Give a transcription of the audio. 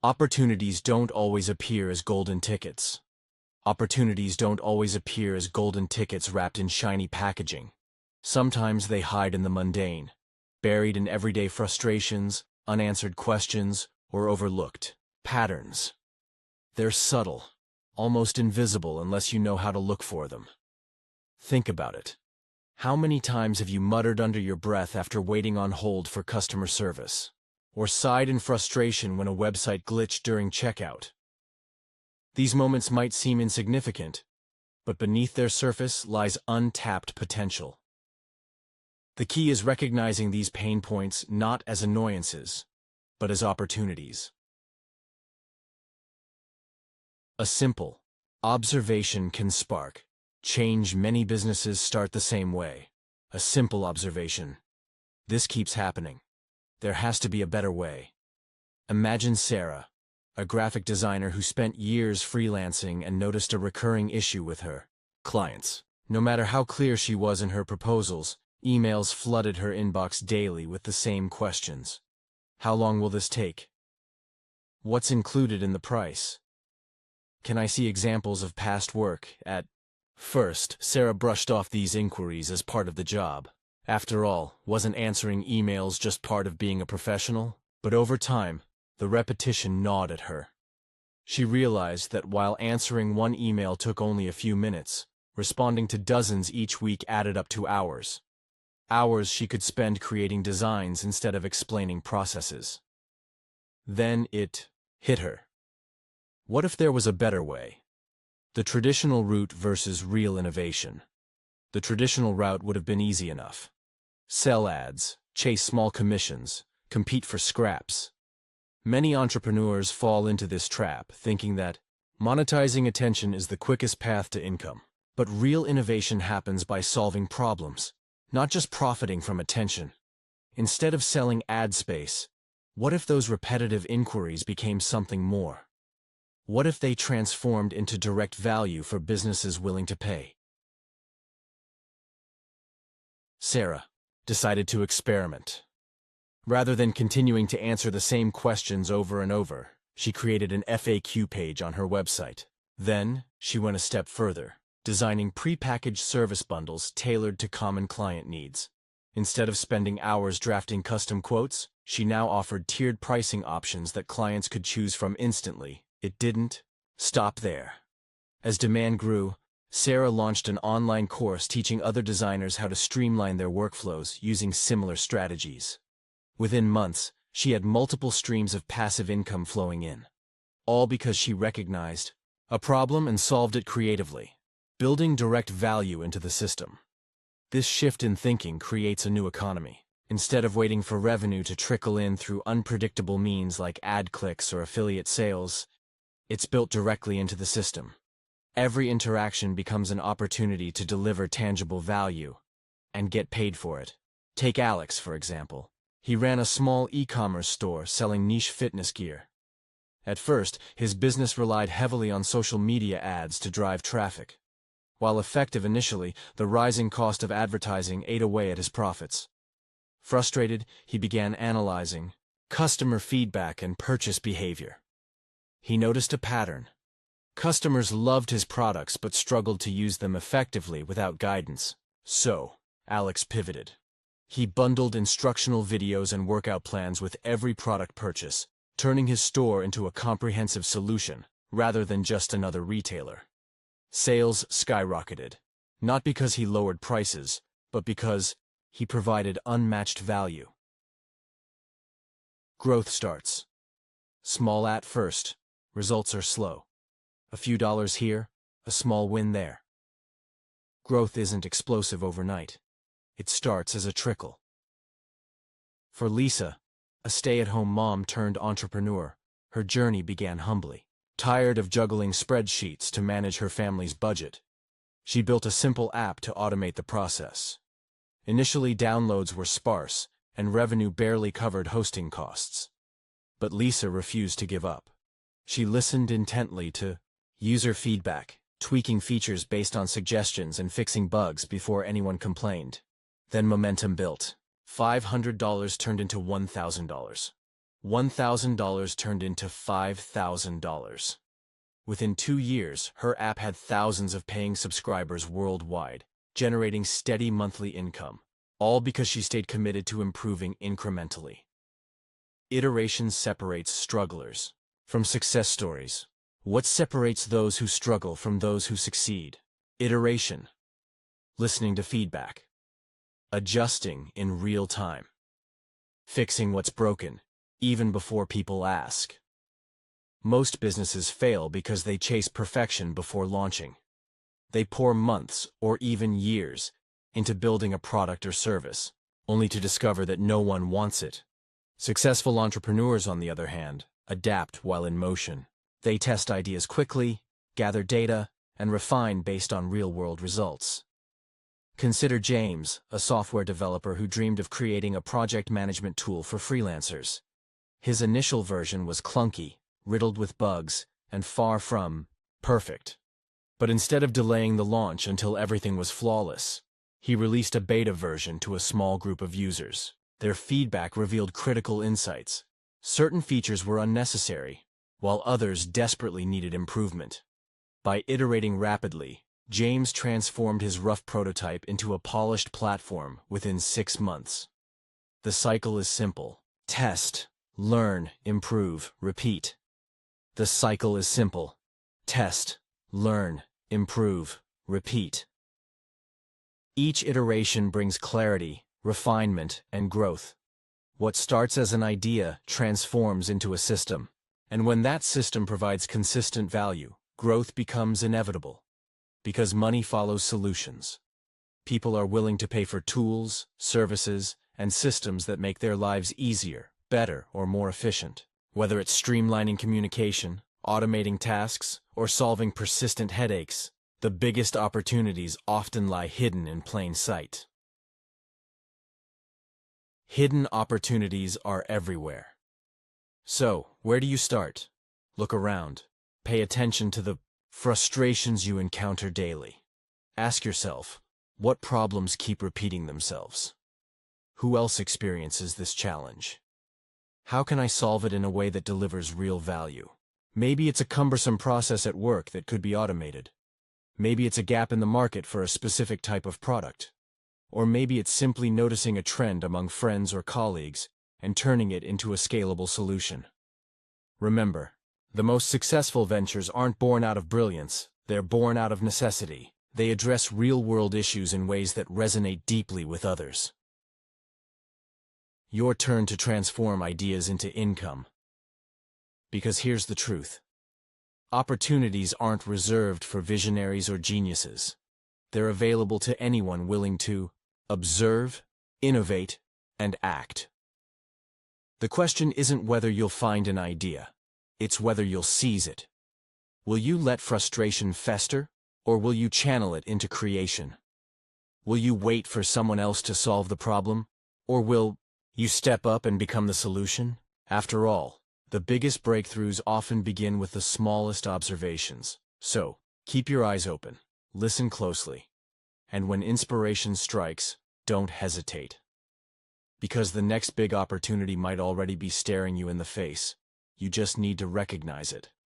Opportunities don't always appear as golden tickets. Opportunities don't always appear as golden tickets wrapped in shiny packaging. Sometimes they hide in the mundane, buried in everyday frustrations, unanswered questions, or overlooked patterns. They're subtle, almost invisible unless you know how to look for them. Think about it. How many times have you muttered under your breath after waiting on hold for customer service? Or sighed in frustration when a website glitched during checkout? These moments might seem insignificant, but beneath their surface lies untapped potential. The key is recognizing these pain points not as annoyances, but as opportunities. A simple observation can spark change. Many businesses start the same way. A simple observation. This keeps happening. There has to be a better way. Imagine Sarah, a graphic designer who spent years freelancing and noticed a recurring issue with her clients. No matter how clear she was in her proposals, emails flooded her inbox daily with the same questions. How long will this take? What's included in the price? Can I see examples of past work? At first, Sarah brushed off these inquiries as part of the job. After all, wasn't answering emails just part of being a professional? But over time, the repetition gnawed at her. She realized that while answering one email took only a few minutes, responding to dozens each week added up to hours. Hours she could spend creating designs instead of explaining processes. Then it hit her. What if there was a better way? The traditional route versus real innovation. The traditional route would have been easy enough. Sell ads, chase small commissions, compete for scraps. Many entrepreneurs fall into this trap, thinking that monetizing attention is the quickest path to income. But real innovation happens by solving problems, not just profiting from attention. Instead of selling ad space, what if those repetitive inquiries became something more? What if they transformed into direct value for businesses willing to pay? Sarah decided to experiment. Rather than continuing to answer the same questions over and over, she created an FAQ page on her website. Then, she went a step further, designing prepackaged service bundles tailored to common client needs. Instead of spending hours drafting custom quotes, she now offered tiered pricing options that clients could choose from instantly. It didn't stop there. As demand grew, Sarah launched an online course teaching other designers how to streamline their workflows using similar strategies. Within months, she had multiple streams of passive income flowing in, all because she recognized a problem and solved it creatively, building direct value into the system. This shift in thinking creates a new economy. Instead of waiting for revenue to trickle in through unpredictable means like ad clicks or affiliate sales, it's built directly into the system. Every interaction becomes an opportunity to deliver tangible value and get paid for it. Take Alex, for example. He ran a small e-commerce store selling niche fitness gear. At first, his business relied heavily on social media ads to drive traffic. While effective initially, the rising cost of advertising ate away at his profits. Frustrated, he began analyzing customer feedback and purchase behavior. He noticed a pattern. Customers loved his products but struggled to use them effectively without guidance. So, Alex pivoted. He bundled instructional videos and workout plans with every product purchase, turning his store into a comprehensive solution, rather than just another retailer. Sales skyrocketed, not because he lowered prices, but because he provided unmatched value. Growth starts small at first. Results are slow. A few dollars here, a small win there. Growth isn't explosive overnight. It starts as a trickle. For Lisa, a stay-at-home mom turned entrepreneur, her journey began humbly. Tired of juggling spreadsheets to manage her family's budget, she built a simple app to automate the process. Initially, downloads were sparse, and revenue barely covered hosting costs. But Lisa refused to give up. She listened intently to user feedback, tweaking features based on suggestions and fixing bugs before anyone complained. Then momentum built. $500 turned into $1,000. $1,000 turned into $5,000. Within 2 years, her app had thousands of paying subscribers worldwide, generating steady monthly income, all because she stayed committed to improving incrementally. Iteration separates strugglers from success stories. What separates those who struggle from those who succeed? Iteration. Listening to feedback. Adjusting in real time. Fixing what's broken, even before people ask. Most businesses fail because they chase perfection before launching. They pour months, or even years, into building a product or service, only to discover that no one wants it. Successful entrepreneurs, on the other hand, adapt while in motion. They test ideas quickly, gather data, and refine based on real-world results. Consider James, a software developer who dreamed of creating a project management tool for freelancers. His initial version was clunky, riddled with bugs, and far from perfect. But instead of delaying the launch until everything was flawless, he released a beta version to a small group of users. Their feedback revealed critical insights. Certain features were unnecessary, while others desperately needed improvement. By iterating rapidly, James transformed his rough prototype into a polished platform within 6 months. The cycle is simple. Test, learn, improve, repeat. The cycle is simple. Test, learn, improve, repeat. Each iteration brings clarity, refinement, and growth. What starts as an idea transforms into a system. And when that system provides consistent value, growth becomes inevitable. Because money follows solutions. People are willing to pay for tools, services, and systems that make their lives easier, better, or more efficient. Whether it's streamlining communication, automating tasks, or solving persistent headaches, the biggest opportunities often lie hidden in plain sight. Hidden opportunities are everywhere. So, where do you start? Look around. Pay attention to the frustrations you encounter daily. Ask yourself, what problems keep repeating themselves? Who else experiences this challenge? How can I solve it in a way that delivers real value? Maybe it's a cumbersome process at work that could be automated. Maybe it's a gap in the market for a specific type of product. Or maybe it's simply noticing a trend among friends or colleagues and turning it into a scalable solution. Remember, the most successful ventures aren't born out of brilliance, they're born out of necessity. They address real-world issues in ways that resonate deeply with others. Your turn to transform ideas into income. Because here's the truth. Opportunities aren't reserved for visionaries or geniuses. They're available to anyone willing to observe, innovate, and act. The question isn't whether you'll find an idea. It's whether you'll seize it. Will you let frustration fester, or will you channel it into creation? Will you wait for someone else to solve the problem, or will you step up and become the solution? After all, the biggest breakthroughs often begin with the smallest observations. So, keep your eyes open, listen closely, and when inspiration strikes, don't hesitate. Because the next big opportunity might already be staring you in the face. You just need to recognize it.